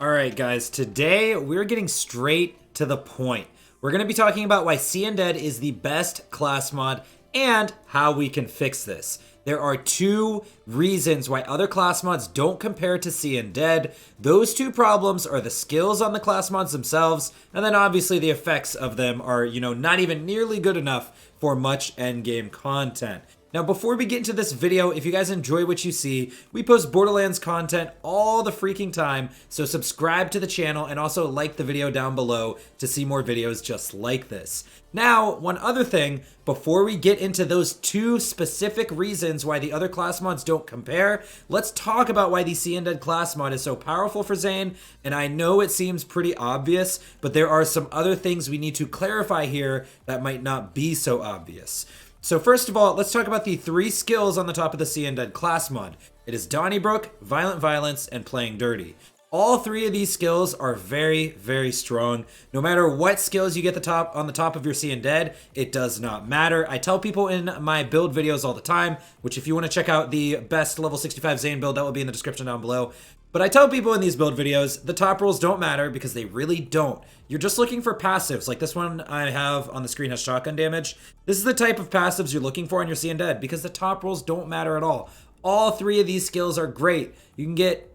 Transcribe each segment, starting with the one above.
Alright guys, today we're getting straight to the point. We're going to be talking about why Seein Dead is the best class mod and how we can fix this. There are two reasons why other class mods don't compare to Seein Dead. Those two problems are the skills on the class mods themselves, and then obviously the effects of them are, not even nearly good enough for much endgame content. Now, before we get into this video, if you guys enjoy what you see, we post Borderlands content all the freaking time, so subscribe to the channel and also like the video down below to see more videos just like this. Now, one other thing, before we get into those two specific reasons why the other class mods don't compare, let's talk about why the Seein Dead class mod is so powerful for Zane, and I know it seems pretty obvious, but there are some other things we need to clarify here that might not be so obvious. So first of all, let's talk about the three skills on the top of the Seein Dead class mod. It is Donnybrook, Violent Violence, and Playing Dirty. All three of these skills are very, very strong. No matter what skills you get on the top of your Seein Dead, it does not matter. I tell people in my build videos all the time, which if you want to check out the best level 65 Zane build, that will be in the description down below. But I tell people in these build videos, the top rolls don't matter because they really don't. You're just looking for passives, like this one I have on the screen has shotgun damage. This is the type of passives you're looking for on your Seein Dead because the top rolls don't matter at all. All three of these skills are great. You can get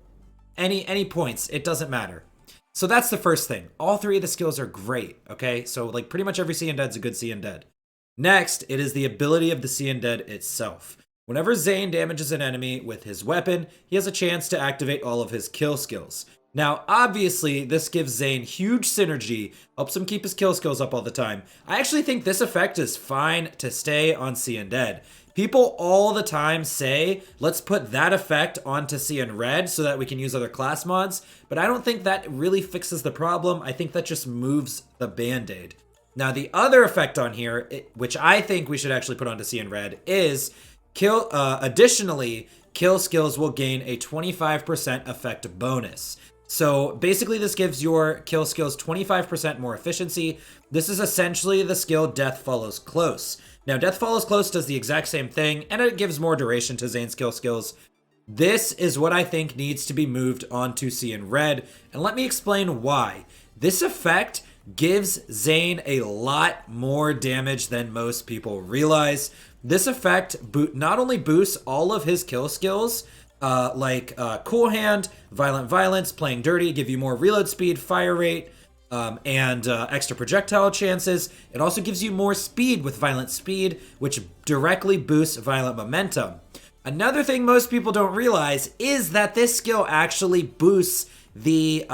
any points, it doesn't matter. So that's the first thing. All three of the skills are great, okay? So like pretty much every Seein Dead's a good Seein Dead. Next, it is the ability of the Seein Dead itself. Whenever Zane damages an enemy with his weapon, he has a chance to activate all of his kill skills. Now, obviously, this gives Zane huge synergy, helps him keep his kill skills up all the time. I actually think this effect is fine to stay on Seein Dead. People all the time say, let's put that effect onto Seein Red so that we can use other class mods, but I don't think that really fixes the problem. I think that just moves the band-aid. Now, the other effect on here, which I think we should actually put onto Seein Red, is additionally, kill skills will gain a 25% effect bonus. So basically this gives your kill skills 25% more efficiency. This is essentially the skill Death Follows Close. Now Death Follows Close does the exact same thing and it gives more duration to Zane's kill skills. This is what I think needs to be moved onto Seein Red, and let me explain why. This effect gives Zane a lot more damage than most people realize. This effect not only boosts all of his kill skills, like Cool Hand, Violent Violence, Playing Dirty, give you more reload speed, fire rate, and extra projectile chances. It also gives you more speed with Violent Speed, which directly boosts Violent Momentum. Another thing most people don't realize is that this skill actually boosts the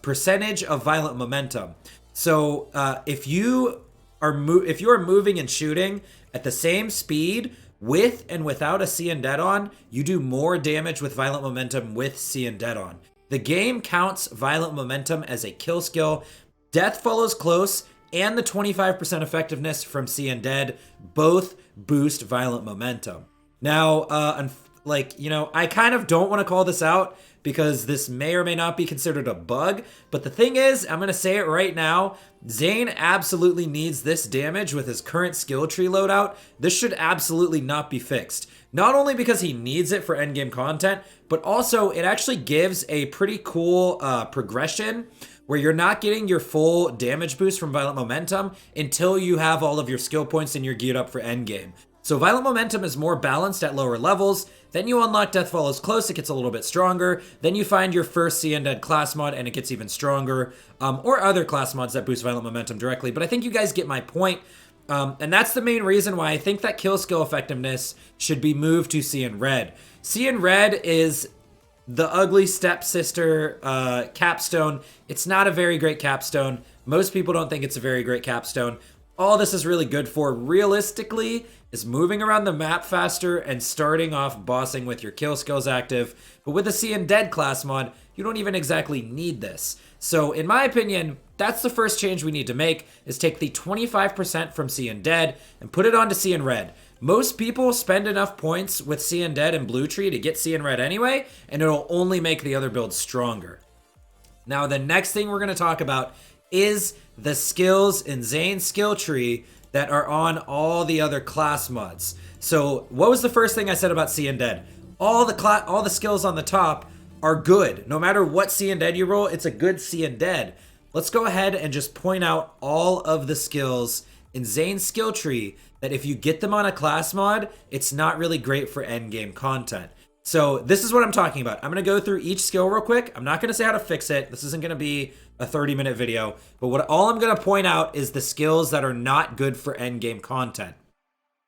percentage of Violent Momentum. So if you are moving and shooting at the same speed with and without a Seein Dead on, you do more damage with Violent Momentum with Seein Dead on. The game counts Violent Momentum as a kill skill. Death Follows Close and the 25% effectiveness from Seein Dead both boost Violent Momentum. Now, I kind of don't want to call this out because this may or may not be considered a bug, but the thing is, I'm going to say it right now, Zane absolutely needs this damage with his current skill tree loadout. This should absolutely not be fixed. Not only because he needs it for endgame content, but also it actually gives a pretty cool progression where you're not getting your full damage boost from Violent Momentum until you have all of your skill points and you're geared up for endgame. So Violent Momentum is more balanced at lower levels. Then you unlock Death Follows Close, it gets a little bit stronger. Then you find your first Seein Dead class mod and it gets even stronger. Or other class mods that boost Violent Momentum directly. But I think you guys get my point. And that's the main reason why I think that kill skill effectiveness should be moved to Seein Red. Seein Red is the ugly stepsister capstone. It's not a very great capstone. Most people don't think it's a very great capstone. All this is really good for, realistically, is moving around the map faster and starting off bossing with your kill skills active. But with the Seein Dead class mod, you don't even exactly need this. So in my opinion, that's the first change we need to make, is take the 25% from Seein Dead and put it onto Seein Red. Most people spend enough points with Seein Dead and Blue Tree to get Seein Red anyway, and it'll only make the other builds stronger. Now the next thing we're going to talk about is the skills in Zane's skill tree that are on all the other class mods. So what was the first thing I said about Seein Dead? All the skills on the top are good. No matter what Seein Dead you roll, it's a good Seein Dead. Let's go ahead and just point out all of the skills in Zane's skill tree that if you get them on a class mod, it's not really great for endgame content. So this is what I'm talking about. I'm going to go through each skill real quick. I'm not going to say how to fix it. This isn't going to be a 30-minute video. But all I'm going to point out is the skills that are not good for endgame content.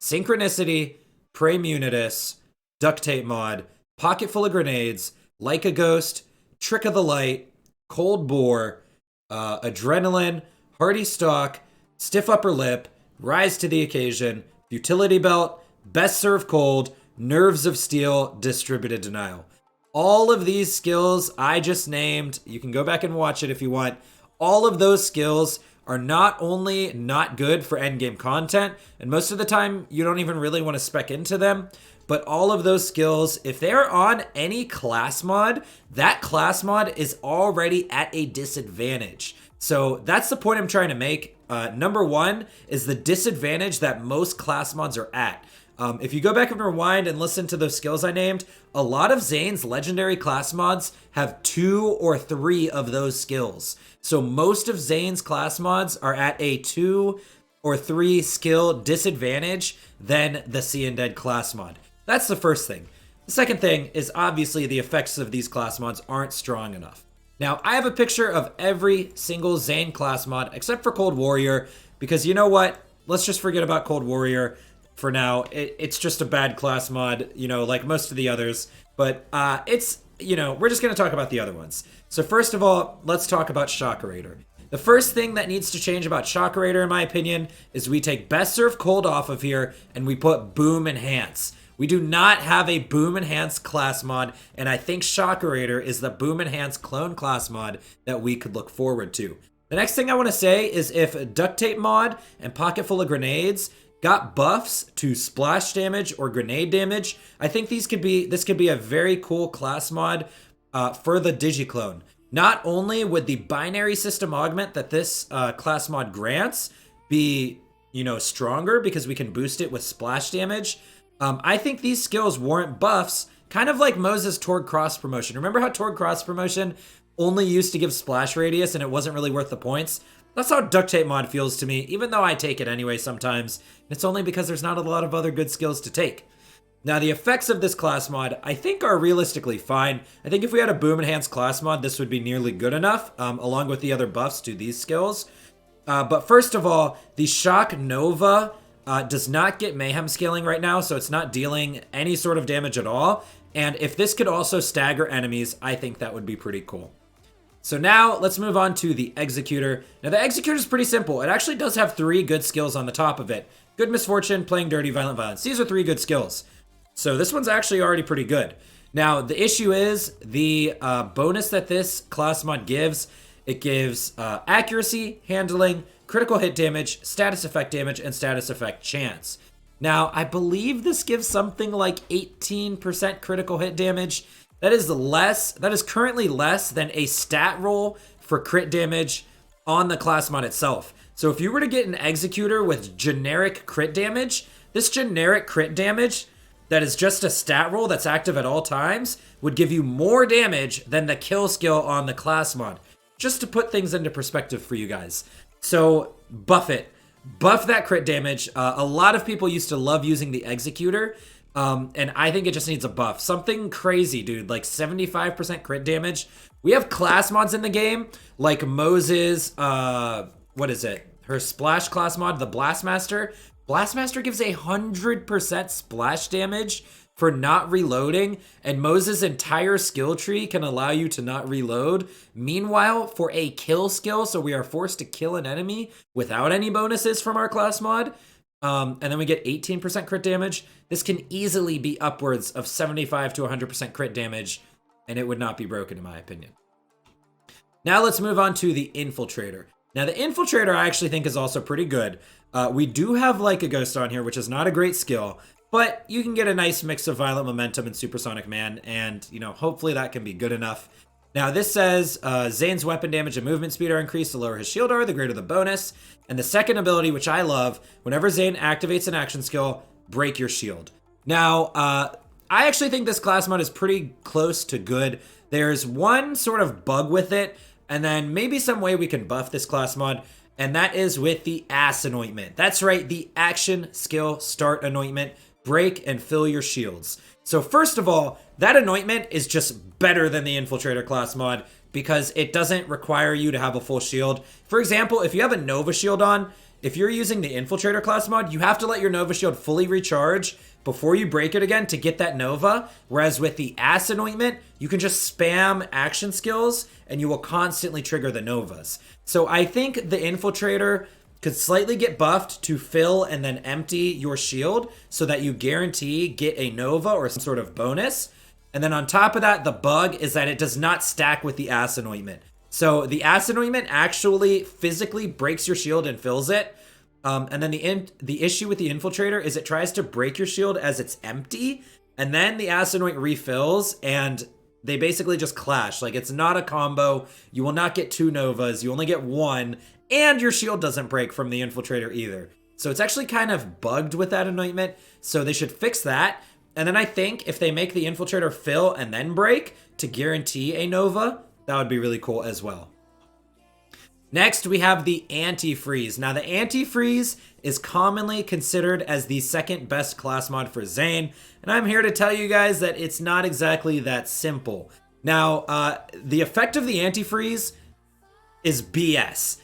Synchronicity, Pray Munitus, Duct Tape Mod, Pocket Full of Grenades, Like a Ghost, Trick of the Light, Cold Bore, Adrenaline, Hardy Stock, Stiff Upper Lip, Rise to the Occasion, Futility Belt, Best Serve Cold, Nerves of Steel, Distributed Denial. All of these skills I just named, you can go back and watch it if you want. All of those skills are not only not good for endgame content, and most of the time you don't even really want to spec into them, but all of those skills, if they're on any class mod, that class mod is already at a disadvantage. So that's the point I'm trying to make. Number one is the disadvantage that most class mods are at. If you go back and rewind and listen to those skills I named, a lot of Zane's legendary class mods have 2 or 3 of those skills. So most of Zane's class mods are at a 2 or 3 skill disadvantage than the Seein Dead class mod. That's the first thing. The second thing is obviously the effects of these class mods aren't strong enough. Now, I have a picture of every single Zane class mod except for Cold Warrior, because you know what? Let's just forget about Cold Warrior for now. It's just a bad class mod, you know, like most of the others. But it's, you know, we're just going to talk about the other ones. So first of all, let's talk about Shockerator. The first thing that needs to change about Shockerator, in my opinion, is we take Best Serve Cold off of here and we put Boom Enhance. We do not have a Boom Enhance class mod, and I think Shockerator is the Boom Enhance clone class mod that we could look forward to. The next thing I want to say is if Duct Tape Mod and Pocket Full of Grenades got buffs to splash damage or grenade damage, I think this could be a very cool class mod for the Digiclone. Not only would the binary system augment that this class mod grants be, you know, stronger because we can boost it with splash damage, I think these skills warrant buffs, kind of like Moses' Torg Cross Promotion. Remember how Torg Cross Promotion only used to give splash radius and it wasn't really worth the points? That's how Duct Tape Mod feels to me, even though I take it anyway sometimes. It's only because there's not a lot of other good skills to take. Now, the effects of this class mod, I think, are realistically fine. I think if we had a Boom Enhanced class mod, this would be nearly good enough, along with the other buffs to these skills. But first of all, the Shock Nova does not get Mayhem scaling right now, so it's not dealing any sort of damage at all. And if this could also stagger enemies, I think that would be pretty cool. So now let's move on to the Executor. Now the Executor is pretty simple. It actually does have 3 good skills on the top of it. Good Misfortune, Playing Dirty, Violent Violence. These are 3 good skills. So this one's actually already pretty good. Now the issue is the bonus that this class mod gives. It gives accuracy, handling, critical hit damage, status effect damage, and status effect chance. Now, I believe this gives something like 18% critical hit damage. That is currently less than a stat roll for crit damage on the class mod itself. So if you were to get an Executor with generic crit damage, this generic crit damage that is just a stat roll that's active at all times would give you more damage than the kill skill on the class mod. Just to put things into perspective for you guys. So buff it. Buff that crit damage. A lot of people used to love using the Executor, and I think it just needs a buff. Something crazy, dude, like 75% crit damage. We have class mods in the game, like Moses, what is it? Her splash class mod, the Blastmaster. Blastmaster gives 100% splash damage for not reloading, and Moses' entire skill tree can allow you to not reload. Meanwhile, for a kill skill, so we are forced to kill an enemy without any bonuses from our class mod, and then we get 18% crit damage. This can easily be upwards of 75 to 100% crit damage, and it would not be broken in my opinion. Now let's move on to the Infiltrator. Now the Infiltrator I actually think is also pretty good. We do have Like a Ghost on here, which is not a great skill, but you can get a nice mix of Violent Momentum and Supersonic Man, and, you know, hopefully that can be good enough. Now, this says Zane's weapon damage and movement speed are increased the lower his shield are, the greater the bonus. And the second ability, which I love, whenever Zane activates an action skill, break your shield. Now, I actually think this class mod is pretty close to good. There's one sort of bug with it, and then maybe some way we can buff this class mod, and that is with the Ass Anointment. That's right, the Action Skill Start Anointment. Break and fill your shields. So first of all, that anointment is just better than the Infiltrator class mod because it doesn't require you to have a full shield. For example, if you have a Nova shield on, if you're using the Infiltrator class mod, you have to let your Nova shield fully recharge before you break it again to get that Nova. Whereas with the Ass Anointment, you can just spam action skills and you will constantly trigger the Novas. So I think the Infiltrator could slightly get buffed to fill and then empty your shield so that you guarantee get a Nova or some sort of bonus. And then on top of that, the bug is that it does not stack with the Ass Anointment. So the Ass Anointment actually physically breaks your shield and fills it. And then the issue with the Infiltrator is it tries to break your shield as it's empty, and then the Ass Anoint refills, and they basically just clash. Like, it's not a combo. You will not get 2 Novas. You only get 1, and your shield doesn't break from the Infiltrator either. So it's actually kind of bugged with that anointment, so they should fix that. And then I think if they make the Infiltrator fill and then break to guarantee a Nova, that would be really cool as well. Next, we have the AntiFreeze. Now, the AntiFreeze is commonly considered as the second best class mod for Zane, and I'm here to tell you guys that it's not exactly that simple. Now, the effect of the AntiFreeze is BS.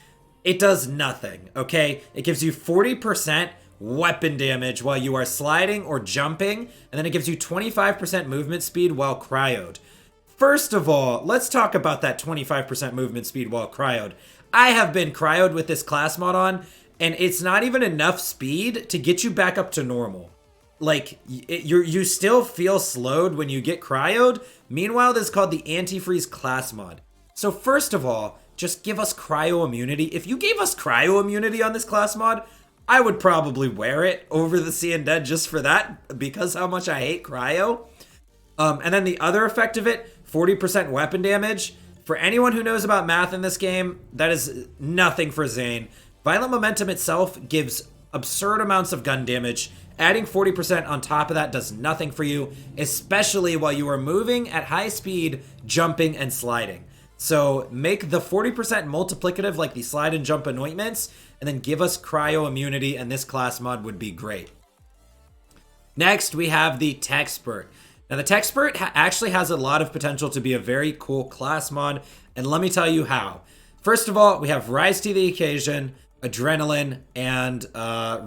It does nothing, okay? It gives you 40% weapon damage while you are sliding or jumping, and then it gives you 25% movement speed while cryoed. First of all, let's talk about that 25% movement speed while cryoed. I have been cryoed with this class mod on, and it's not even enough speed to get you back up to normal. Like, you still feel slowed when you get cryoed. Meanwhile, this is called the AntiFreeze class mod. So first of all, just give us cryo immunity. If you gave us cryo immunity on this class mod, I would probably wear it over the Seein Dead just for that, because how much I hate cryo. And then the other effect of it, 40% weapon damage. For anyone who knows about math in this game, that is nothing for Zane. Violent Momentum itself gives absurd amounts of gun damage. Adding 40% on top of that does nothing for you, especially while you are moving at high speed, jumping and sliding. So make the 40% multiplicative like the slide and jump anointments, and then give us cryo immunity, and this class mod would be great. Next, we have the Texpert. Now, the Texpert actually has a lot of potential to be a very cool class mod, and let me tell you how. First of all, we have Rise to the Occasion, Adrenaline, and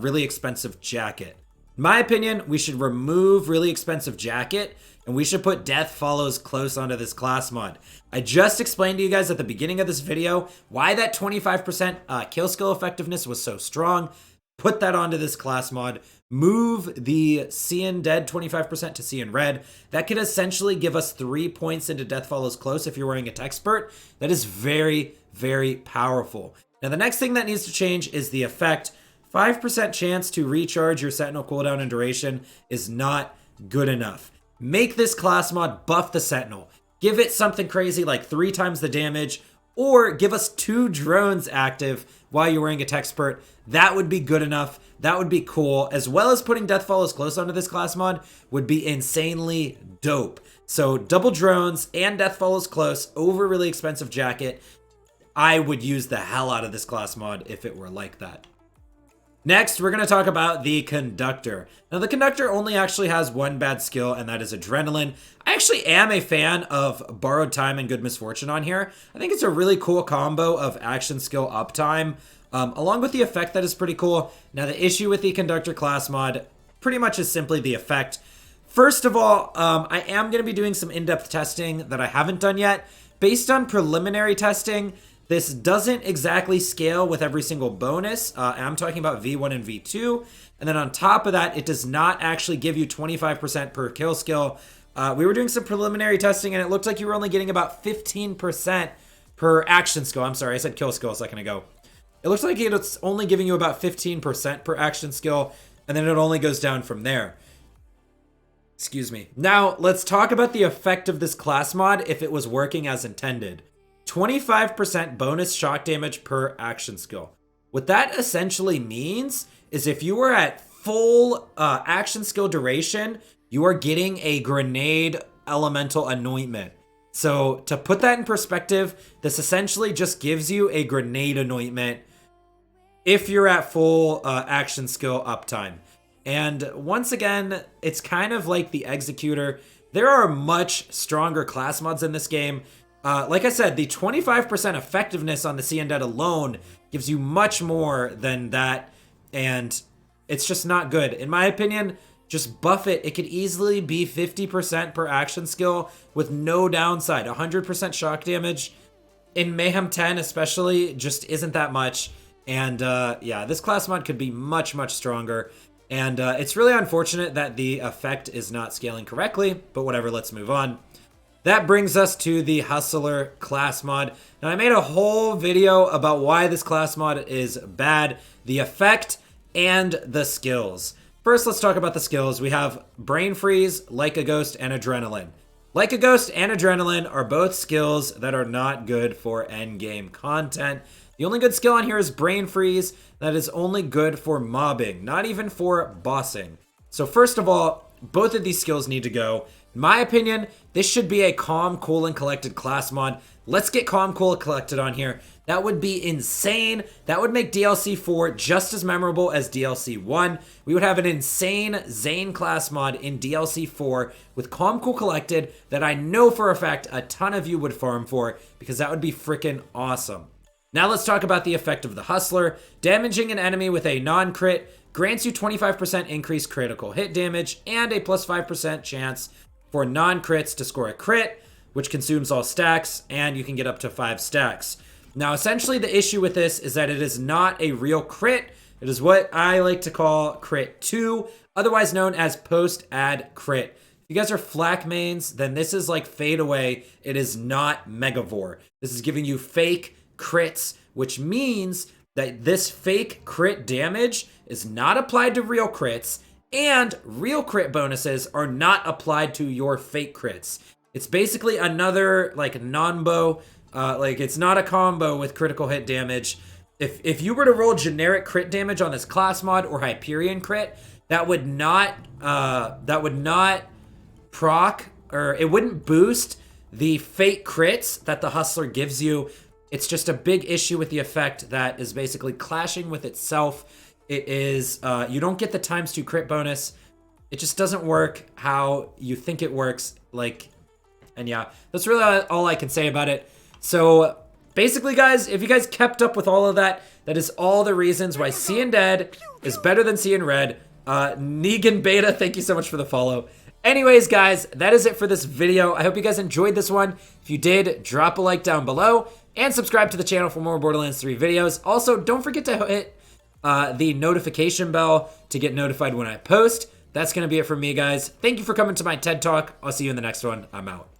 Really Expensive Jacket. In my opinion, we should remove Really Expensive Jacket, and we should put Death Follows Close onto this class mod. I just explained to you guys at the beginning of this video why that 25% kill skill effectiveness was so strong. Put that onto this class mod. Move the Seein Dead 25% to Seein Red. That could essentially give us 3 points into Death Follows Close if you're wearing a Texpert. That is very, very powerful. Now, the next thing that needs to change is the effect. 5% chance to recharge your Sentinel cooldown and duration is not good enough. Make this class mod buff the Sentinel. Give it something crazy like 3 times the damage, or give us 2 drones active while you're wearing a Texpert. That would be good enough. That would be cool. As well as putting Death Follows Close onto this class mod would be insanely dope. So double drones and Death Follows Close over Really Expensive Jacket. I would use the hell out of this class mod if it were like that. Next, we're going to talk about the Conductor. Now, the Conductor only actually has one bad skill, and that is Adrenaline. I actually am a fan of Borrowed Time and Good Misfortune on here. I think it's a really cool combo of action skill uptime, along with the effect that is pretty cool. Now, the issue with the Conductor class mod pretty much is simply the effect. First of all, I am going to be doing some in-depth testing that I haven't done yet. Based on preliminary testing, this doesn't exactly scale with every single bonus. I'm talking about V1 and V2. And then on top of that, it does not actually give you 25% per kill skill. We were doing some preliminary testing, and it looked like you were only getting about 15% per action skill. I'm sorry, I said kill skill a second ago. It looks like it's only giving you about 15% per action skill, and then it only goes down from there. Excuse me. Now, let's talk about the effect of this class mod if it was working as intended. 25% bonus shock damage per action skill. What that essentially means is if you were at full action skill duration, you are getting a grenade elemental anointment. So to put that in perspective, this essentially just gives you a grenade anointment if you're at full action skill uptime. And once again, it's kind of like the Executor. There are much stronger class mods in this game. Like I said, the 25% effectiveness on the Seein Dead alone gives you much more than that, and it's just not good. In my opinion, just buff it. It could easily be 50% per action skill with no downside. 100% shock damage in Mayhem 10 especially just isn't that much. And yeah, this class mod could be much, much stronger. And it's really unfortunate that the effect is not scaling correctly, but whatever, let's move on. That brings us to the Hustler class mod. Now, I made a whole video about why this class mod is bad, the effect, and the skills. First, let's talk about the skills. We have Brain Freeze, Like a Ghost, and Adrenaline. Like a Ghost and Adrenaline are both skills that are not good for endgame content. The only good skill on here is Brain Freeze. That is only good for mobbing, not even for bossing. So first of all, both of these skills need to go. In my opinion, this should be a Calm, Cool, and Collected class mod. Let's get Calm, Cool, and Collected on here. That would be insane. That would make DLC 4 just as memorable as DLC 1. We would have an insane Zane class mod in DLC 4 with Calm, Cool, Collected that I know for a fact a ton of you would farm for because that would be freaking awesome. Now let's talk about the effect of the Hustler. Damaging an enemy with a non-crit grants you 25% increased critical hit damage and a plus 5% chance for non-crits to score a crit, which consumes all stacks, and you can get up to 5 stacks. Now, essentially the issue with this is that it is not a real crit. It is what I like to call crit 2, otherwise known as post-add crit. If you guys are flak mains, then this is like fade away. It is not Megavore. This is giving you fake crits, which means that this fake crit damage is not applied to real crits, and real crit bonuses are not applied to your fake crits. It's basically another like non-bow, like it's not a combo with critical hit damage. If you were to roll generic crit damage on this class mod or Hyperion crit, that would not proc, or it wouldn't boost the fake crits that the Hustler gives you. It's just a big issue with the effect that is basically clashing with itself. It is, you don't get the ×2 crit bonus. It just doesn't work how you think it works. Like, and yeah, that's really all I can say about it. So basically, guys, if you guys kept up with all of that, that is all the reasons why Seein Dead is better than Seein Red. Negan Beta, thank you so much for the follow. Anyways, guys, that is it for this video. I hope you guys enjoyed this one. If you did, drop a like down below and subscribe to the channel for more Borderlands 3 videos. Also, don't forget to hit the notification bell to get notified when I post. That's going to be it for me, guys. Thank you for coming to my TED Talk. I'll see you in the next one. I'm out.